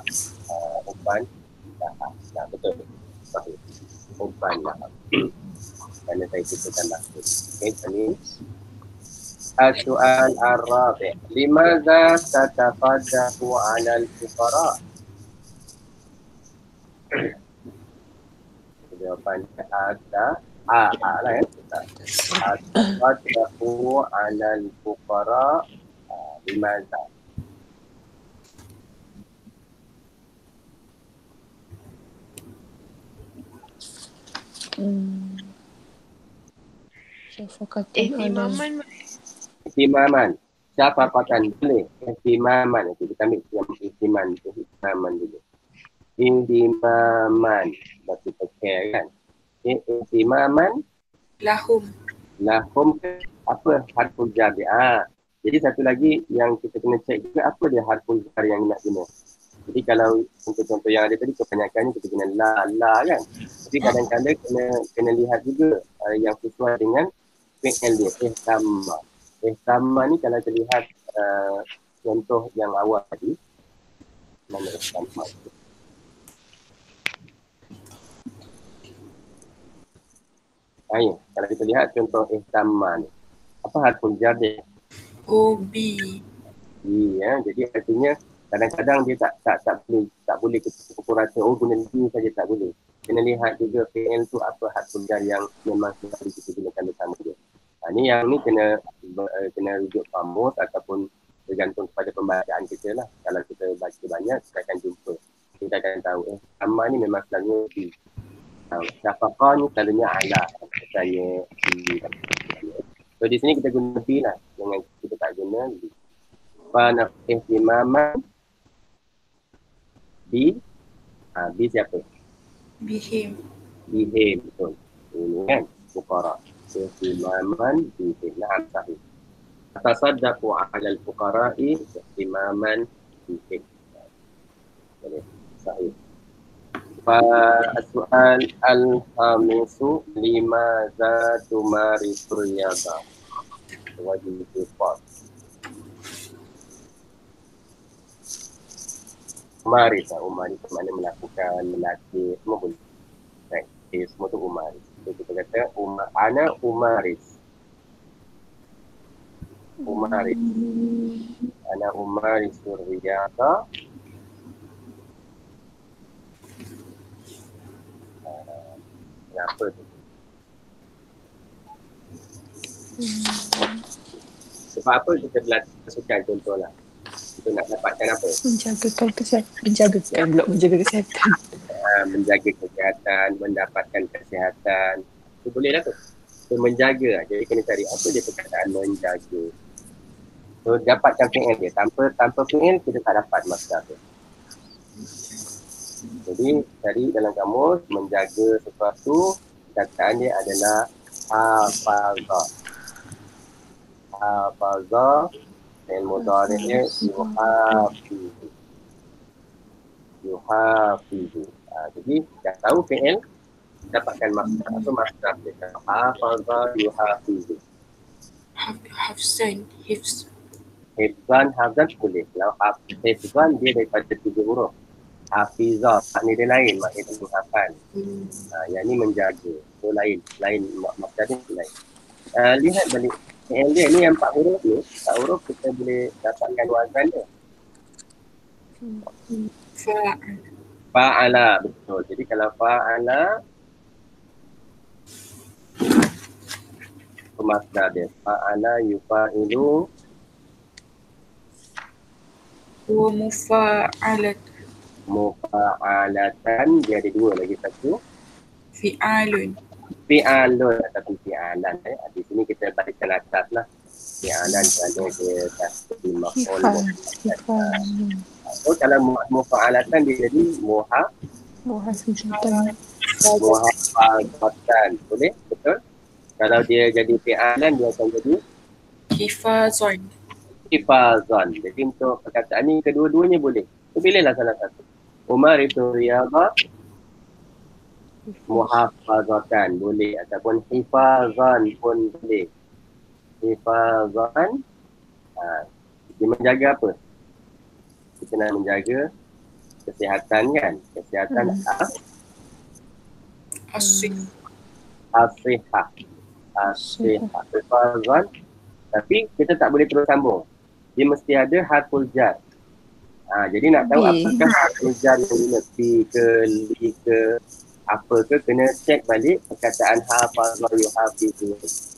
Speaker 1: Hubban laha. Nah, betul. Sahih. Hubban laha. Kerana saya ciptakan langsung. Okay, ini. As-su'al ar-rabi'. Limadha tatafadahu 'ala al-fuqara'? Jawapan ada lah ya. Tatafadahu 'ala al-fuqara' limadha?
Speaker 3: Ihtimaman.
Speaker 1: Ihtimaman. Syafaqatan boleh. Ihtimaman. Okey, kita ambil yang ihtimaman dulu. Ihtimaman. Berarti pakai kan. Ihtimaman.
Speaker 2: lahum.
Speaker 1: Lahum apa harful jar dia. Jadi satu lagi yang kita kena cek juga apa dia harful jar yang nak guna. Jadi kalau contoh-contoh yang ada tadi kebanyakannya kita guna la kan. Tapi kadang-kadang kena lihat juga yang sesuai dengan fi'il dia. Ihtamma ni kalau terlihat contoh yang awal tadi. Mana ihtamma tu? Ya. Kalau kita lihat contoh ihtamma ni. Apa harful jar dia?
Speaker 2: Hobi.
Speaker 1: Ya, jadi artinya kadang-kadang dia tak boleh kita pukul rata guna ni saja tak boleh. Kena lihat juga fi'il tu apa harful jar yang memang selalu kita gunakan bersama dia. Ni yang ni kena rujuk kamus ataupun bergantung kepada pembacaan kita lah. Kalau kita baca banyak kita akan jumpa. Kita akan tahu amma ni memang selalunya di. Syafaqah ni selalunya ala. Misalnya di. So di sini kita guna bi lah. Jangan kita tak guna bi. Fa ihtimaman bi. Bi siapa?
Speaker 2: Bihim.
Speaker 1: Bihim, betul. Ini kan fuqara. Ihtimaman bihim. Na'am sahih. Tasaddaqu 'ala al-fuqara'i ihtimaman bihim. Boleh. Sahih. Fa-su'al al-khamisu limadza tumarisu riyadha? Wajib report. Umaris mana melakukan, melatih, semua boleh. Right. Semua tu umaris. So, kita kata ana umaris. Ana umaris riyadha. Kenapa tu? Sebab apa kita berlatih pasukan contohlah? Kita nak dapatkan apa?
Speaker 4: Menjaga kesihatan.
Speaker 1: Menjaga kesihatan, mendapatkan kesihatan. Itu boleh lah tu. So, menjaga. Jadi kena cari apa dia perkataan menjaga. So dapatkan fi'il dia. Tanpa fi'il kita tak dapat maksud tu. Jadi cari dalam kamus menjaga sesuatu, perkataan dia adalah hafazah. Hafazah dan mudhari'nya yuhafizu. Jadi dah tahu fi'il, dapatkan maksud atau maksud dia. Hafazah yuhafizu.
Speaker 2: Hafzan.
Speaker 1: Hifzan boleh. Kalau hifzan dia daripada 3 huruf. Hafizah, makna dia lain, makna dia menghafal. Yang ni menjaga. So lain maksudnya lain. Lihat balik fi'il dia ni yang 4 huruf ni, 4 huruf kita boleh dapatkan wazan dia. Fa'ala, betul. Jadi kalau fa'ala masdar dia. Fa'ala yufa'ilu
Speaker 2: Wa mufa'alat.
Speaker 1: Mufa'alatan, dia ada 2 lagi satu.
Speaker 2: Fi'alun.
Speaker 1: Fi'alun ataupun fi'alan. Di sini kita balikkan atas lah. Fi'alan kalau dia tasbih maf'ul.
Speaker 4: Hifalun.
Speaker 1: So kalau mufa'alatan dia jadi
Speaker 4: Muhafizatan.
Speaker 1: muhafazatan. Boleh? Betul? Kalau dia jadi fi'alan dia akan jadi
Speaker 2: Hifazon.
Speaker 1: hifazan. Jadi untuk perkataan ni kedua-duanya boleh. So, pilihlah salah satu. Umar itu riyadhah muhafazatan boleh ataupun hifazan pun boleh. Hifazan dia menjaga apa? Kita nak menjaga kesihatan kan? Kesihatan
Speaker 2: Asih.
Speaker 1: asihah. Asihah. Hifazan. Tapi kita tak boleh terus sambung. Dia mesti ada harful jar. Jadi nak tahu apakah harful jar yang guna fi ke, li ke, apa ke, kena check balik perkataan hafazah yuhafizu.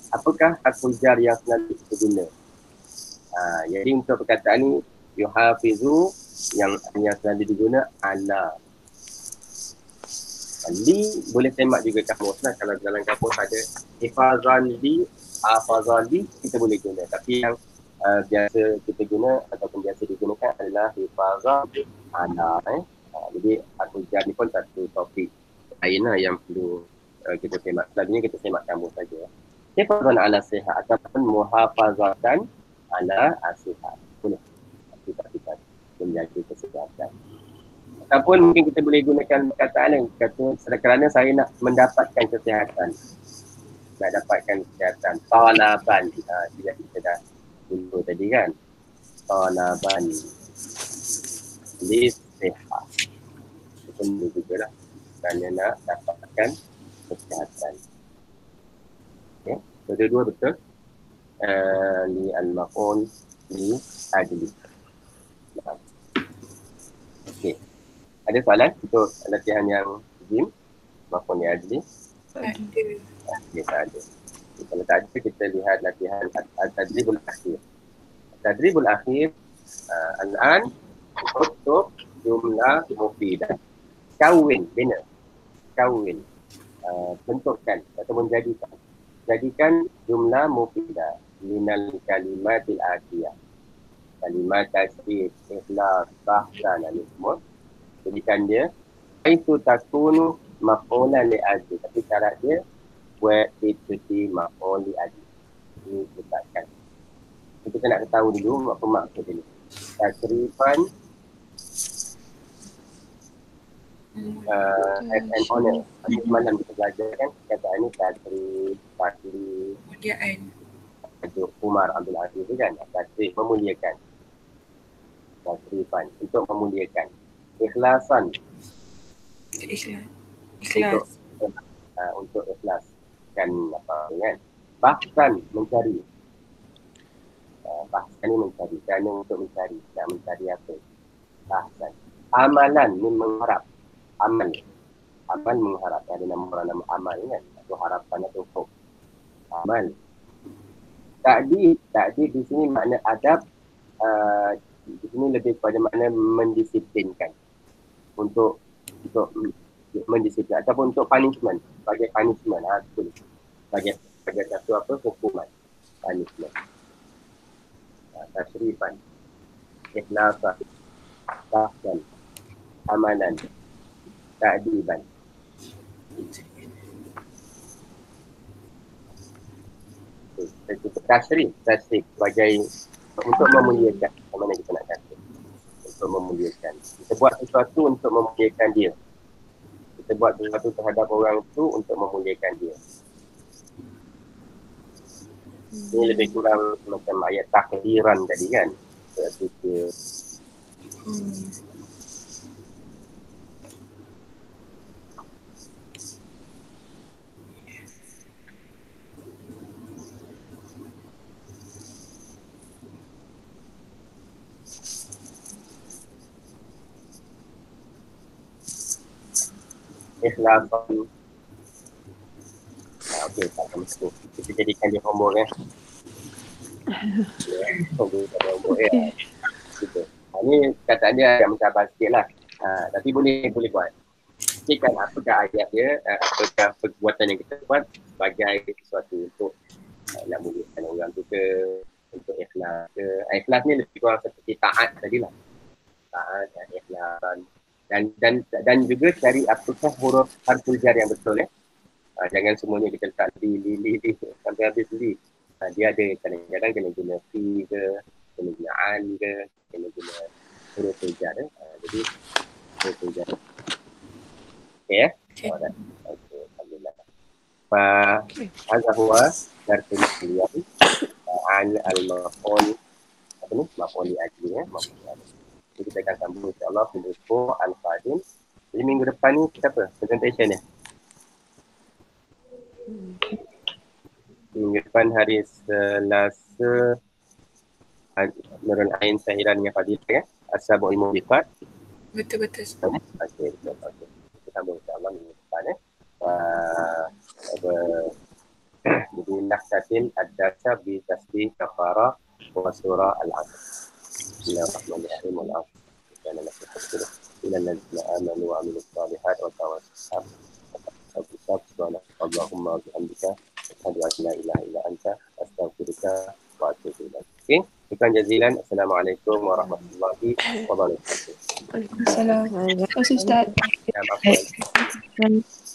Speaker 1: Apakah harful jar yang selalu kita guna? Jadi untuk perkataan ni yuhafizu yang selalu diguna ala. Li boleh semak juga kamus lah. Kalau dalam kamus ada hifazan li, hafazan li, kita boleh guna. Tapi yang biasa kita guna ataupun biasa digunakan adalah hifazah ala. Jadi harful jar ni pun satu topik lain lah yang perlu kita semak. Selalunya kita semak kamus saja. Hifazan ala sihat ataupun muhafazatan ala asihat. Boleh. Kita menjaga kesihatan. Ataupun mungkin kita boleh gunakan perkataan lain. Kata kerana saya nak mendapatkan kesihatan. Nak dapatkan kesihatan. Talaban. Kita dah dulu tadi kan. Talaban. Lisihat. Itu pun juga lah. Kerana nak dapatkan kesihatan. Okay. So, dua-dua betul. Li al-maf'ul li ajli. Okay. Ada soalan untuk latihan yang Jim? Maf'ul li ajli?
Speaker 2: Ada.
Speaker 1: Okay, tak ada. Kalau tak ada, kita lihat latihan al-tadribul akhir. Al-tadribul akhir, al-an, untuk jumlah mufidah. Kawin, bina. Kawin. Bentukkan ataupun jadikan. Jadikan jumlah mufidah. Minal kalimatil atiyah. Kalimat tasbih, ikhlas, bahsan, dan semua. Jadikan dia itu takunu maf'ulan li ajli. Tapi syarat dia buat itu maf'ul li ajli. Ini letakkan. Kita nak tahu dulu apa maksud ini. Tasrifan as an honor. Tadi semalam kita belajar kan kataan ni tasrif, takli,
Speaker 2: Kemudian
Speaker 1: Haji Umar Abdul Aziz tu kan. Tasrif, memuliakan. Tasrifan, untuk memuliakan. Ikhlasan.
Speaker 2: ikhlas.
Speaker 1: Untuk ikhlas. Kan apa kan. Bahkan mencari. Bahkan ni mencari. Kerana untuk mencari. Nak mencari apa? Bahkan. Amalan ni mengharap. Amal. Amal mengharap. Ada nama amal kan. Atau harapan atau hope. Amal. Takdir di sini makna adab. Di sini lebih kepada makna mendisiplinkan. Untuk mendisiplin ataupun untuk punishment, sebagai punishment sebagai satu apa hukuman, punishment. Tasrifan, ikhlasan, bahkan, amalan, ta'diban. Tasrif sebagai untuk memuliakan. Mana kita nak kata untuk memuliakan. Kita buat sesuatu untuk memuliakan dia. Kita buat sesuatu terhadap orang itu untuk memuliakan dia. Ini lebih kurang macam ayat takdiran tadi kan. Berarti dia ikhlasan. Okey, tak akan kita jadikan dia homework homework gitu. Ini kataan dia agak mencabar sikit lah. Tapi boleh buat. fikirkan apakah ayat dia, apakah perbuatan yang kita buat sebagai sesuatu untuk nak muliakan orang tu ke, untuk ikhlas ke. Ikhlas ni lebih kurang seperti taat tadilah. Taat dan ikhlas dan juga cari apakah huruf harful jar yang betul ya. Jangan semuanya kita letak li sampai habis li. Dia ada kadang-kadang kena guna fi ke, kena guna an ke, kena guna huruf jar. Jadi huruf jar. Okay ya? Alright. Okay, alhamdulillah. Hadza huwa darsul kuliah an al-maf'ul apa ni? Maf'ul li ajli ya, maf'ul li ajli. Jadi kita akan sambung insya-Allah pada usbuh al-qadim. Jadi minggu depan ni kita apa? Presentation ya. Minggu depan hari Selasa Nurul Ain Syahiran dengan Fadilah ya. As-Sab'ul Mubiqat.
Speaker 2: Betul-betul.
Speaker 1: Okey, betul. Kita sambung insya-Allah minggu depan ya. Jadi naktatil ad-darsa bi tasbih kafara wa surah al-'asr. Bismillahirrahmanirrahim. Wal-'asr. Kana nasta'inu ila alladzina amanu wa 'amilus shalihat wa tawassaw Allahumma wa bihamdika asyhadu an la ilaha illa anta astaghfiruka wa atubu ilaik. Okey, syukran jazilan. Assalamualaikum warahmatullahi wabarakatuh.
Speaker 3: Waalaikumsalam. Terima kasih Ustaz.
Speaker 1: Terima kasih.